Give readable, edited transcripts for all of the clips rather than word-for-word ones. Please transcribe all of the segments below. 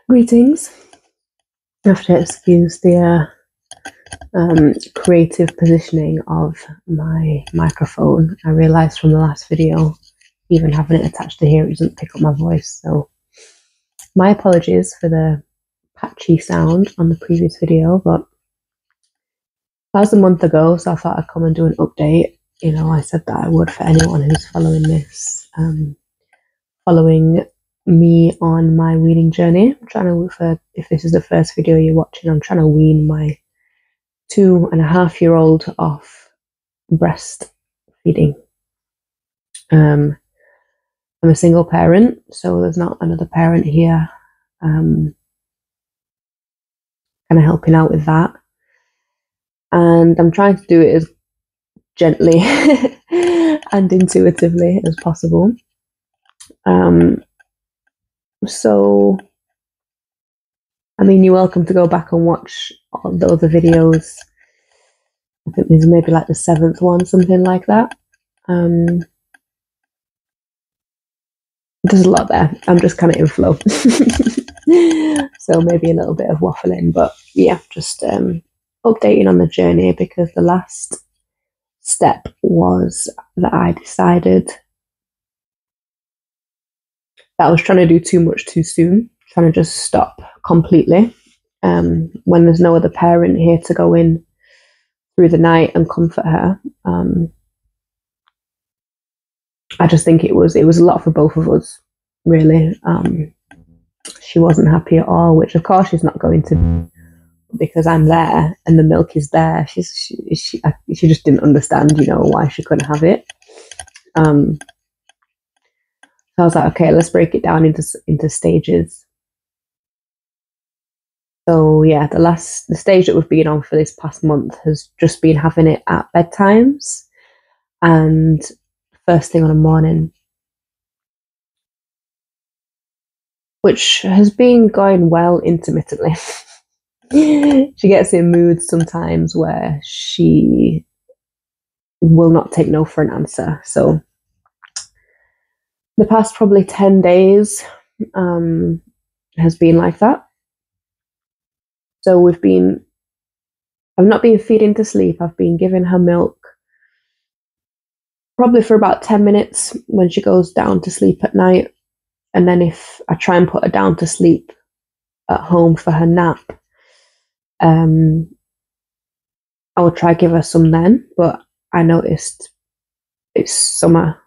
Greetings. I have to excuse the creative positioning of my microphone. I realised from the last video, even having it attached to here, it doesn't pick up my voice. So my apologies for the patchy sound on the previous video, but that was a month ago, so I thought I'd come and do an update. You know, I said that I would for anyone who's following this, following me on my weaning journey. I'm trying to, if this is the first video you're watching, I'm trying to wean my 2.5-year-old off breastfeeding. I'm a single parent, so there's not another parent here kind of helping out with that. And I'm trying to do it as gently and intuitively as possible. So, I mean, you're welcome to go back and watch all the other videos. I think this is maybe like the 7th one, something like that. There's a lot there. I'm just kind of in flow. So maybe a little bit of waffling, but yeah, just updating on the journey, because the last step was that I decided that I was trying to do too much too soon, trying to just stop completely. When there's no other parent here to go in through the night and comfort her, I just think it was a lot for both of us, really. She wasn't happy at all, which of course she's not going to be, because I'm there and the milk is there. She just didn't understand, you know, why she couldn't have it. So I was like, okay, let's break it down into stages. So yeah, the stage that we've been on for this past month has just been having it at bedtimes and first thing on a morning, which has been going well intermittently. She gets in moods sometimes where she will not take no for an answer. So the past probably 10 days has been like that. So I've not been feeding to sleep. I've been giving her milk probably for about 10 minutes when she goes down to sleep at night. And then if I try and put her down to sleep at home for her nap, I will try give her some then. But I noticed it's summer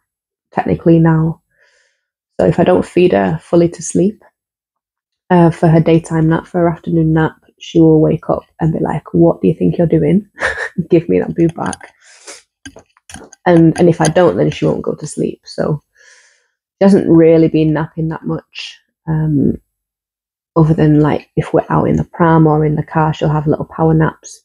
technically now. So if I don't feed her fully to sleep for her daytime nap, for her afternoon nap, she will wake up and be like, what do you think you're doing? Give me that boob back. And if I don't, then she won't go to sleep. So she hasn't really been napping that much, other than like if we're out in the pram or in the car, she'll have little power naps.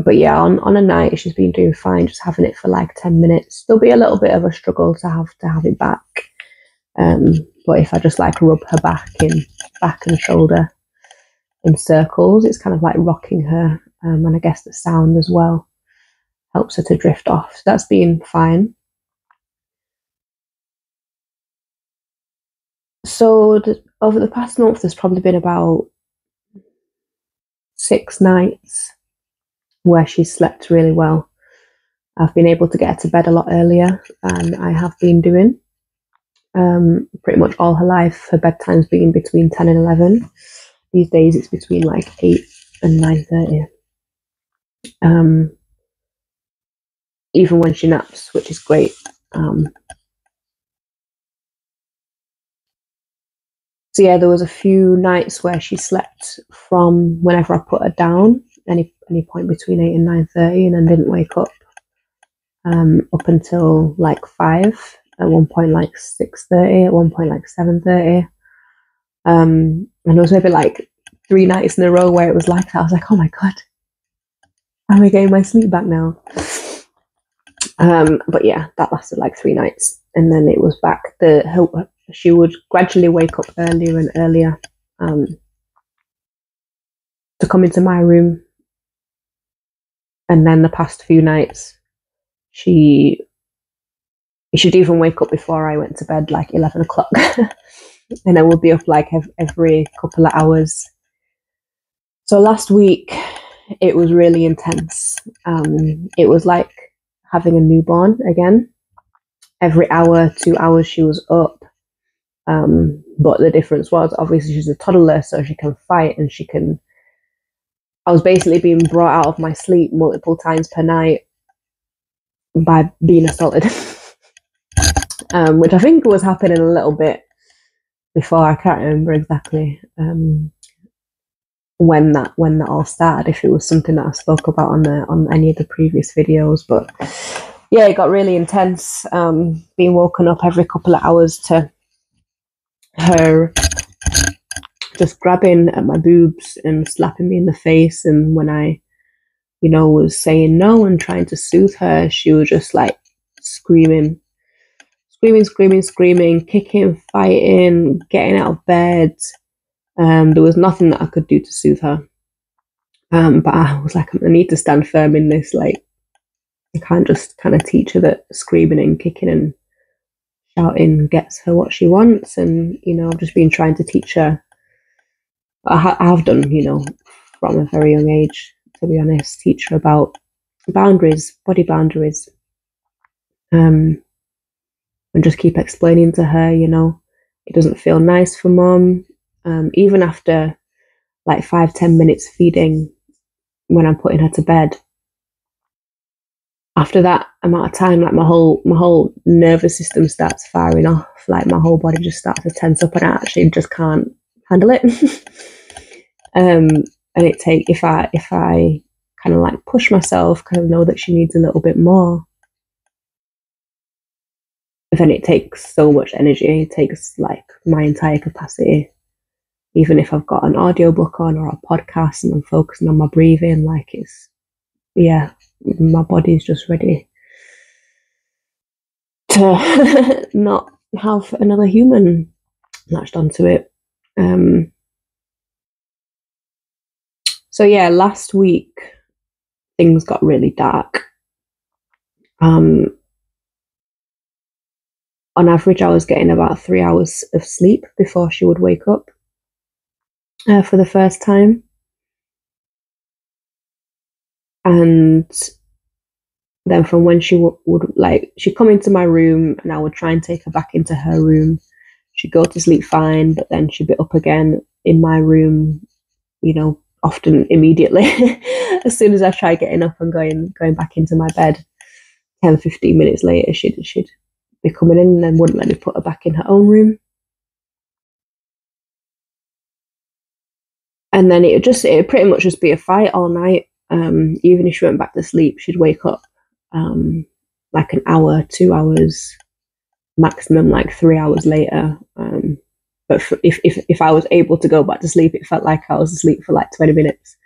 But yeah, on a night she's been doing fine, just having it for like 10 minutes. There'll be a little bit of a struggle to have it back. But if I just like rub her back and shoulder in circles, it's kind of like rocking her, and I guess the sound as well helps her to drift off. So that's been fine. So over the past month, there's probably been about 6 nights where she slept really well. I've been able to get her to bed a lot earlier than I have been doing. Pretty much all her life, her bedtime's been between 10 and 11. These days it's between like 8 and 9:30. Even when she naps, which is great. So yeah, there was a few nights where she slept from whenever I put her down, any point between 8 and 9:30, and then didn't wake up up until like 5. At one point like 6:30. At one point like 7:30. And it was maybe like 3 nights in a row where it was like that. I was like, oh my god, am I getting my sleep back now? But yeah, that lasted like 3 nights, and then it was back. She would gradually wake up earlier and earlier to come into my room, and then the past few nights she she'd even wake up before I went to bed, like 11 o'clock. And I would be up like every couple of hours. So last week, it was really intense. It was like having a newborn again. Every hour, 2 hours, she was up. But the difference was, obviously, she's a toddler, so she can fight and she can... I was basically being brought out of my sleep multiple times per night by being assaulted. Which I think was happening a little bit before. I can't remember exactly when that all started, if it was something that I spoke about on any of the previous videos. But yeah, it got really intense, being woken up every couple of hours to her just grabbing at my boobs and slapping me in the face. And when I, was saying no and trying to soothe her, she was just like screaming, kicking, fighting, getting out of bed. There was nothing that I could do to soothe her. But I was like, I need to stand firm in this. Like, I can't just kind of teach her that screaming and kicking and shouting gets her what she wants. And, I've just been trying to teach her. I have done, from a very young age, to be honest, teach her about boundaries, body boundaries. And just keep explaining to her, it doesn't feel nice for mom. Even after like 5-10 minutes feeding, when I'm putting her to bed, after that amount of time, like my whole nervous system starts firing off. Like my whole body just starts to tense up, and I actually just can't handle it. And if I kind of like push myself, kind of know that she needs a little bit more, then it takes so much energy. It takes like my entire capacity. Even if I've got an audiobook on or a podcast and I'm focusing on my breathing, like my body's just ready to not have another human latched onto it. So yeah, last week things got really dark. On average, I was getting about 3 hours of sleep before she would wake up for the first time. And then from when she would like, she'd come into my room and I would try and take her back into her room. She'd go to sleep fine, but then she'd be up again in my room, often immediately. As soon as I try getting up and going back into my bed, 10-15 minutes later, she'd be coming in and then wouldn't let me put her back in her own room. And then it pretty much just be a fight all night. Even if she went back to sleep, she'd wake up like an hour, 2 hours, maximum like 3 hours later. But if I was able to go back to sleep, it felt like I was asleep for like 20 minutes.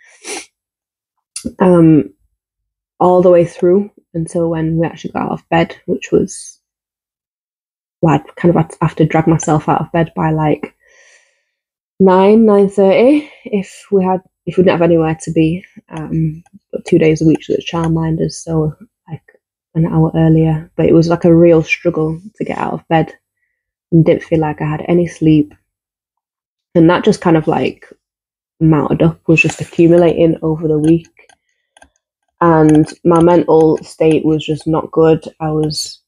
All the way through until when we actually got out of bed, which was, well, I'd kind of have to drag myself out of bed by like 9:30 if we didn't have anywhere to be. But 2 days a week with childminders, so like an hour earlier. But it was like a real struggle to get out of bed and didn't feel like I had any sleep. And that just kind of like mounted up, was just accumulating over the week. And my mental state was just not good. I was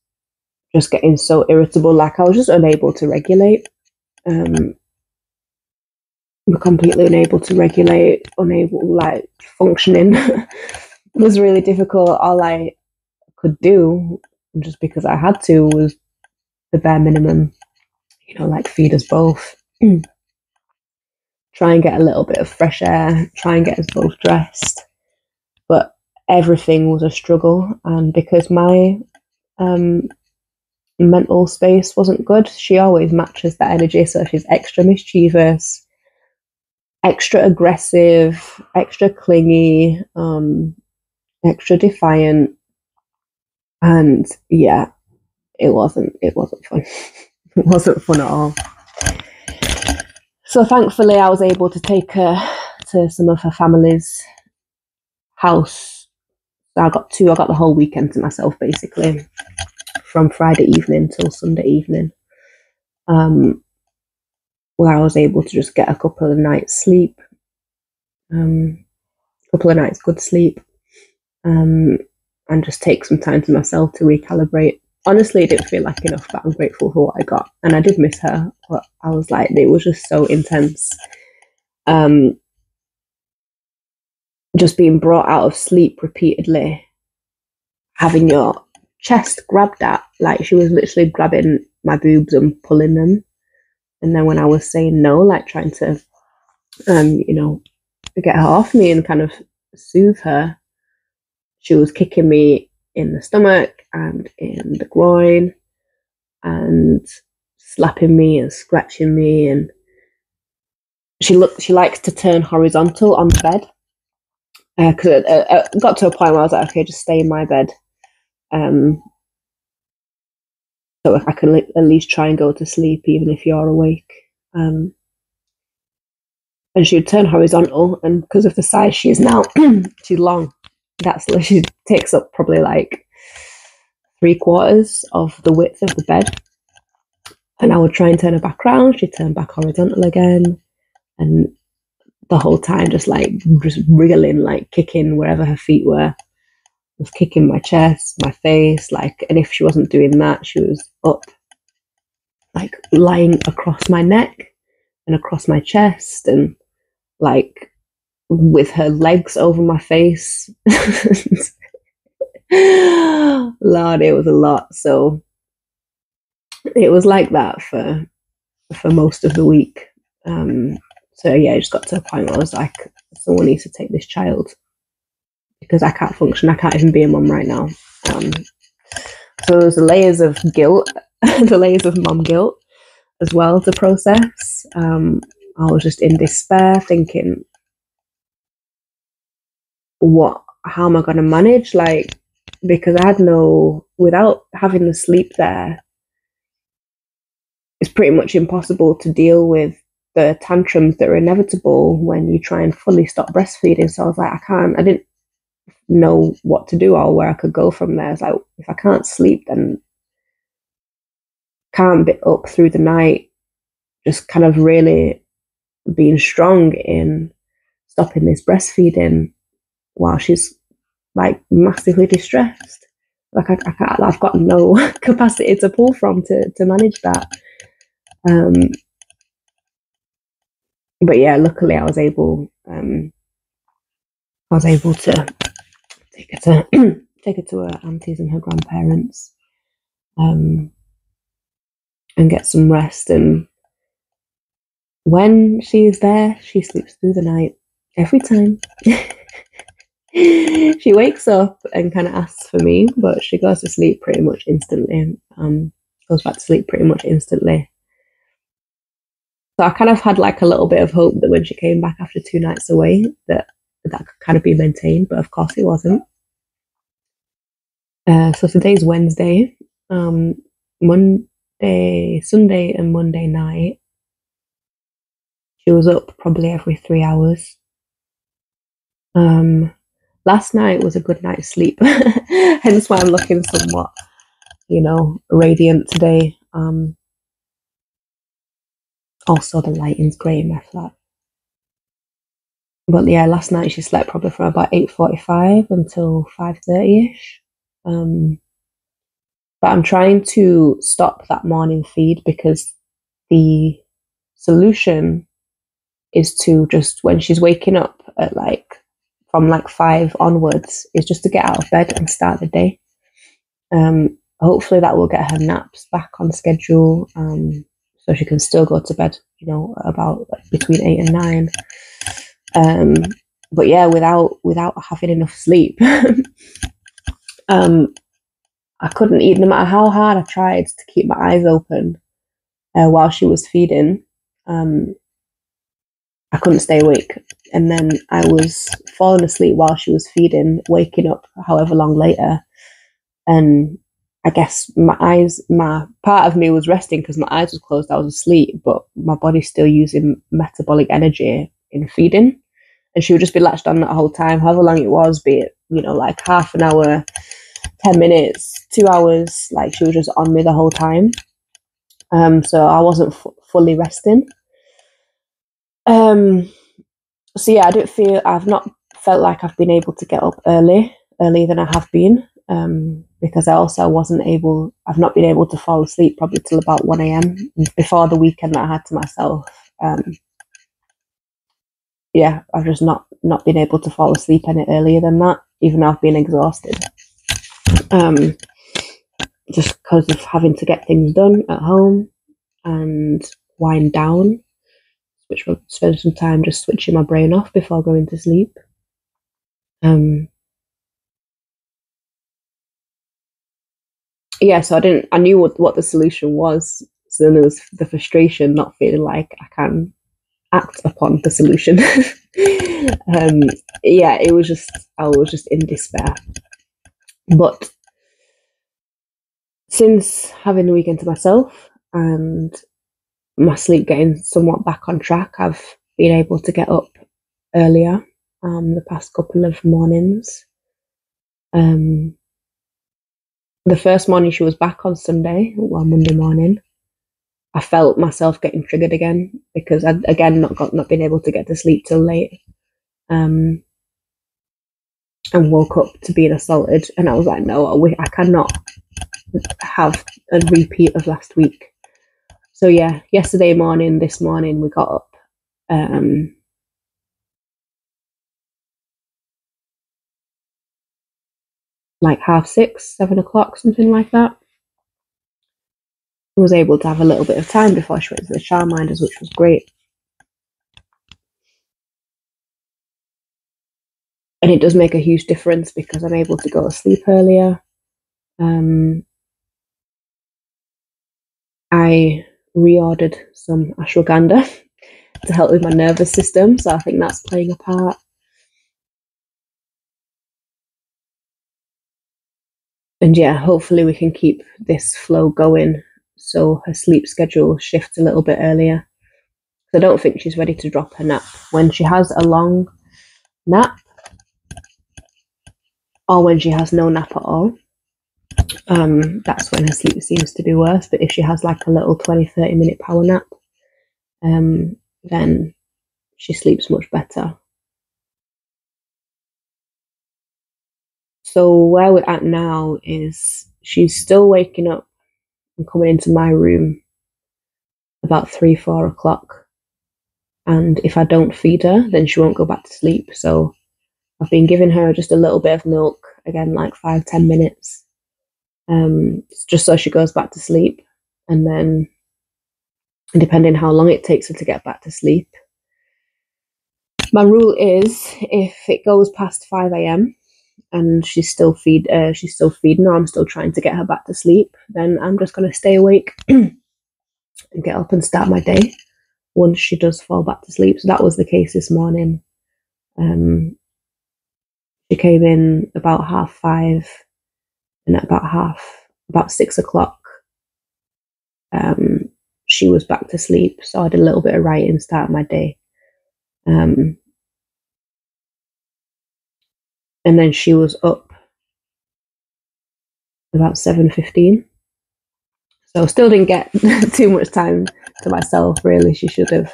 just getting so irritable, like I was just unable to regulate. Completely unable to regulate, like functioning was really difficult. All I could do, just because I had to, was the bare minimum, like feed us both, try and get a little bit of fresh air, try and get us both dressed. But everything was a struggle, and because my mental space wasn't good, she always matches that energy. So she's extra mischievous, extra aggressive, extra clingy, extra defiant, and yeah, it wasn't fun. It wasn't fun at all. So thankfully, I was able to take her to some of her family's house. So I got the whole weekend to myself, basically, from Friday evening till Sunday evening, where I was able to just get a couple of nights sleep, couple of nights good sleep, and just take some time to myself to recalibrate. Honestly, it didn't feel like enough, but I'm grateful for what I got. And I did miss her, but I was like, it was just so intense. Just being brought out of sleep repeatedly, having your chest grabbed at, like she was literally grabbing my boobs and pulling them. And then when I was saying no, like trying to, get her off me and kind of soothe her, she was kicking me in the stomach and in the groin and slapping me and scratching me. And she likes to turn horizontal on the bed, because it got to a point where I was like, okay, just stay in my bed, so I can at least try and go to sleep even if you're awake. And she would turn horizontal, and because of the size she is now, she's long. She takes up probably like 3/4 of the width of the bed. And I would try and turn her back around. She'd turn back horizontal again, and the whole time just wriggling, like kicking wherever her feet were. Was kicking my chest, my face, and if she wasn't doing that, she was up, like lying across my neck and across my chest, and like with her legs over my face. Lord, it was a lot. So it was like that for most of the week. So yeah, it just got to a point where I was like, someone needs to take this child, because I can't function. I can't even be a mum right now. So there's the layers of guilt, the layers of mum guilt as well to process. I was just in despair, thinking, how am I going to manage? Because I had without having the sleep there, it's pretty much impossible to deal with the tantrums that are inevitable when you try and fully stop breastfeeding. So I was like, I didn't know what to do or where I could go from there. It's like, if I can't sleep, then can't be up through the night, just kind of really being strong in stopping this breastfeeding while she's like massively distressed. Like I've got no capacity to pull from to manage that. But yeah, luckily I was able to take her to her aunties and her grandparents, and get some rest. And when she's there, she sleeps through the night every time. She wakes up and kind of asks for me, but she goes to sleep pretty much instantly. Goes back to sleep pretty much instantly. So I kind of had like a little bit of hope that when she came back after 2 nights away, that could kind of be maintained, but of course it wasn't. So today's Wednesday. Sunday and Monday night, she was up probably every 3 hours. Last night was a good night's sleep, hence why I'm looking somewhat, radiant today. Also, the lighting's grey in my flat. But yeah, last night she slept probably from about 8:45 until 5:30ish. But I'm trying to stop that morning feed, because the solution is to just, when she's waking up at from 5 onwards, is just to get out of bed and start the day. Hopefully that will get her naps back on schedule, so she can still go to bed, about between 8 and 9. But yeah, without having enough sleep, I couldn't eat, no matter how hard I tried to keep my eyes open while she was feeding. I couldn't stay awake, and then I was falling asleep while she was feeding, waking up however long later, and I guess my part of me was resting because my eyes was closed, I was asleep, but my body's still using metabolic energy in feeding, and she would just be latched on that whole time, however long it was, be it, half an hour, 10 minutes, 2 hours, like she was just on me the whole time. So I wasn't fully resting. So yeah, I've not felt like I've been able to get up earlier than I have been, because I've not been able to fall asleep probably till about 1 a.m. before the weekend that I had to myself. Yeah, I've just not been able to fall asleep any earlier than that, even though I've been exhausted. Just because of having to get things done at home and wind down, which will spend some time just switching my brain off before going to sleep. Yeah, so I knew what the solution was. So then there was the frustration, not feeling like I can act upon the solution. Yeah, I was just in despair. But since having the weekend to myself and my sleep getting somewhat back on track, I've been able to get up earlier the past couple of mornings. The first morning she was back on Monday morning, I felt myself getting triggered again because I'd again not been able to get to sleep till late, and woke up to being assaulted, and I was like, no, I cannot have a repeat of last week. So yeah, this morning we got up, like 6:30, 7 o'clock, something like that. I was able to have a little bit of time before she went to the childminders, which was great. And it does make a huge difference because I'm able to go to sleep earlier. I reordered some ashwagandha to help with my nervous system, so I think that's playing a part. And yeah, hopefully we can keep this flow going so her sleep schedule shifts a little bit earlier. I don't think she's ready to drop her nap. When she has a long nap, or when she has no nap at all, that's when her sleep seems to be worse. But if she has like a little 20-30 minute power nap, then she sleeps much better. So where we're at now is she's still waking up and coming into my room about 3-4 o'clock. And if I don't feed her, then she won't go back to sleep. So I've been giving her just a little bit of milk, again, like 5-10 minutes, just so she goes back to sleep. And then, depending how long it takes her to get back to sleep, my rule is if it goes past 5 a.m. and she's still feeding, or I'm still trying to get her back to sleep, then I'm just going to stay awake and get up and start my day once she does fall back to sleep. So that was the case this morning. She came in about 5:30, and at about 6 o'clock, she was back to sleep. So I did a little bit of writing, start my day. And then she was up about 7:15. So still didn't get too much time to myself, really. She should have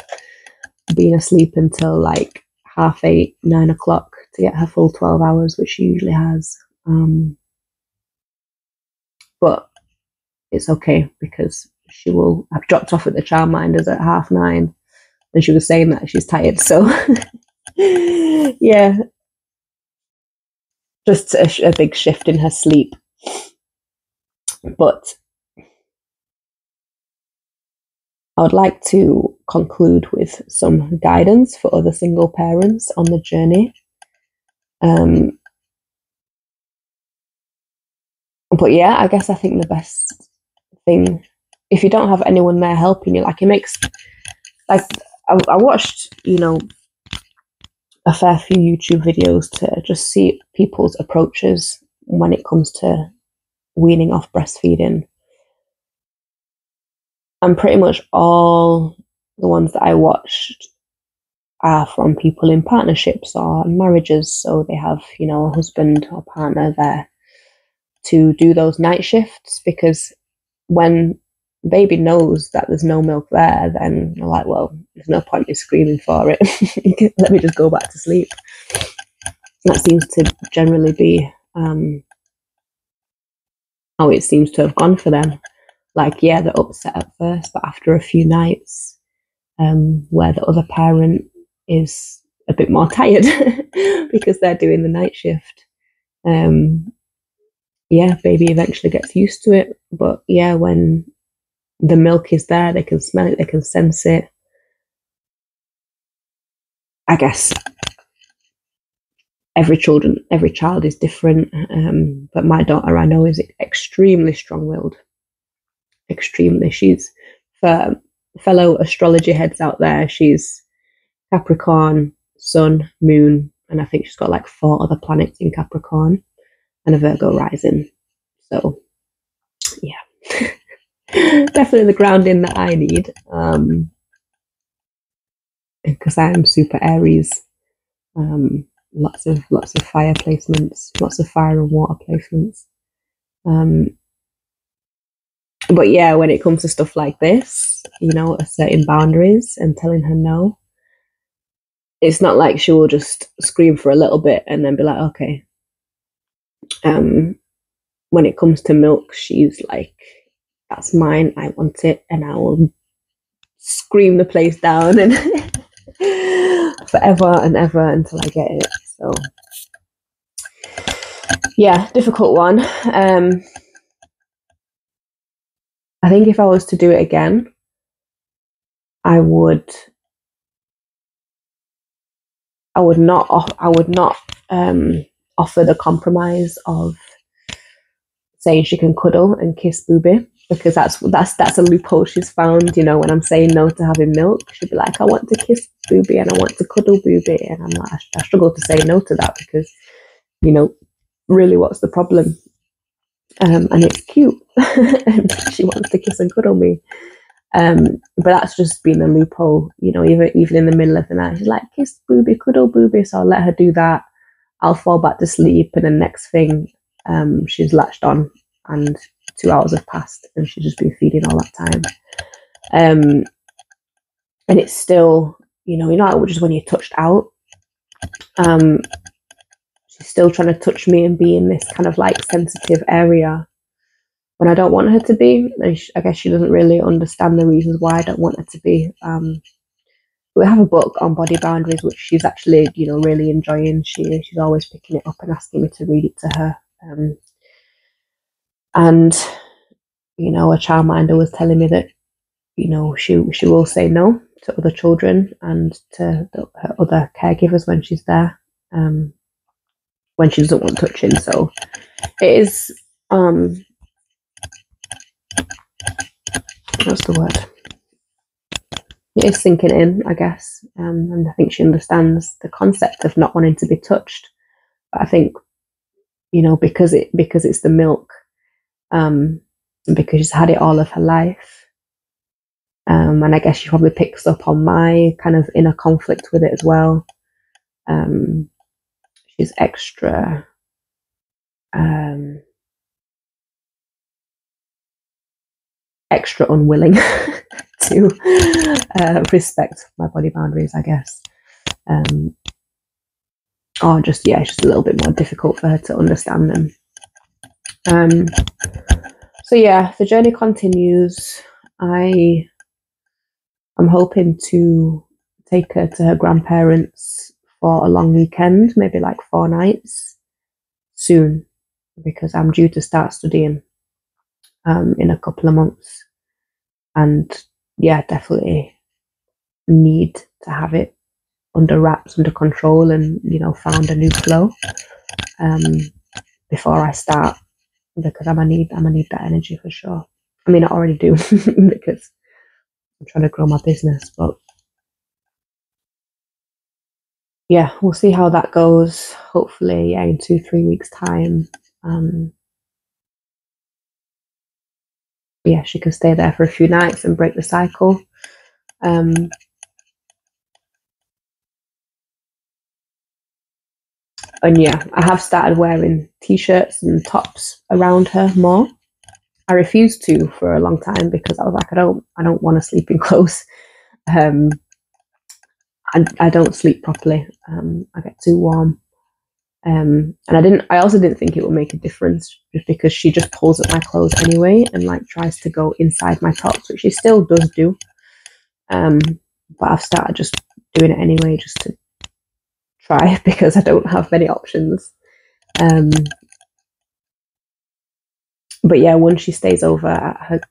been asleep until like 8:30, 9 o'clock to get her full 12 hours, which she usually has. But it's okay because I've dropped off at the childminders at 9:30, and she was saying that she's tired. So yeah, just a big shift in her sleep. But I would like to conclude with some guidance for other single parents on the journey. But yeah, I guess I think the best thing, if you don't have anyone there helping you, like it makes, like I watched, a fair few YouTube videos to just see people's approaches when it comes to weaning off breastfeeding. And pretty much all the ones that I watched are from people in partnerships or marriages. So they have, a husband or partner there. to do those night shifts, because when baby knows that there's no milk there, then they're like, well, there's no point in screaming for it. Let me just go back to sleep. That seems to generally be how it seems to have gone for them. Like, yeah, they're upset at first, but after a few nights, where the other parent is a bit more tired because they're doing the night shift, yeah, baby eventually gets used to it. But yeah, when the milk is there, they can smell it, they can sense it. I guess every child is different, but my daughter, I know, is extremely strong-willed. Extremely. She's, for fellow astrology heads out there, she's Capricorn, Sun, Moon, and I think she's got like 4 other planets in Capricorn, and a Virgo rising. So yeah, definitely the grounding that I need, because I am super Aries. Lots of fire placements, lots of fire and water placements. But yeah, when it comes to stuff like this, you know, setting boundaries and telling her no, it's not like she will just scream for a little bit and then be like, okay. When it comes to milk, she's like, that's mine, I want it, and I will scream the place down and forever and ever until I get it. So yeah, difficult one. I think if I was to do it again, I would not offer the compromise of saying she can cuddle and kiss Booby, because that's a loophole she's found. You know, when I'm saying no to having milk, she'd be like, I want to kiss Booby and I want to cuddle Booby, and I'm like, I struggle to say no to that, because, you know, really, what's the problem? And it's cute, and she wants to kiss and cuddle me. But that's just been a loophole, you know. Even in the middle of the night, she's like, kiss Booby, cuddle Booby, so I'll let her do that. I'll fall back to sleep, and the next thing, she's latched on, and 2 hours have passed, and she's just been feeding all that time. And it's still, you know, just when you're touched out, she's still trying to touch me and be in this kind of like sensitive area when I don't want her to be. And I guess she doesn't really understand the reasons why I don't want her to be. We have a book on body boundaries, which she's actually, you know, really enjoying. She's always picking it up and asking me to read it to her. And, you know, a childminder was telling me that, you know, she will say no to other children and to her other caregivers when she's there, when she doesn't want touching. So it is, what's the word? It is sinking in, I guess. And I think she understands the concept of not wanting to be touched. But I think, you know, because it's the milk, and because she's had it all of her life, and I guess she probably picks up on my kind of inner conflict with it as well. She's extra unwilling to respect my body boundaries, I guess. Or just, yeah, it's just a little bit more difficult for her to understand them. So yeah, the journey continues. I'm hoping to take her to her grandparents for a long weekend, maybe like 4 nights soon, because I'm due to start studying in a couple of months. And yeah, definitely need to have it under wraps, under control, and, you know, found a new flow before I start, because I'm gonna need that energy for sure. I mean, I already do because I'm trying to grow my business, but yeah, we'll see how that goes. Hopefully, yeah, in 2-3 weeks' time, yeah, she can stay there for a few nights and break the cycle. And yeah, I have started wearing t-shirts and tops around her more. I refused to for a long time because I was like, I don't want to sleep in clothes. I don't sleep properly. I get too warm. And I also didn't think it would make a difference just because she just pulls at my clothes anyway and like tries to go inside my tops, which she still does do. But I've started just doing it anyway just to try because I don't have many options. But yeah, once she stays over at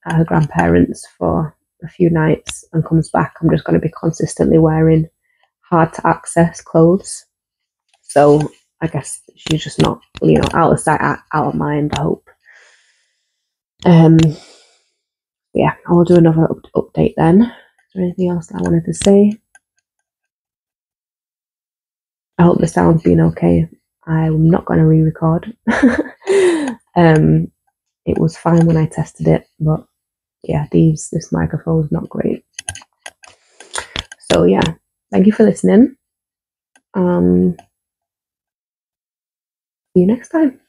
her grandparents for a few nights and comes back, I'm just going to be consistently wearing hard to access clothes. So I guess she's just not, out of sight, out of mind, I hope. Yeah, I will do another update then. Is there anything else that I wanted to say? I hope the sound's been okay. I'm not going to re-record. It was fine when I tested it, but yeah, this microphone is not great. So yeah, thank you for listening. See you next time.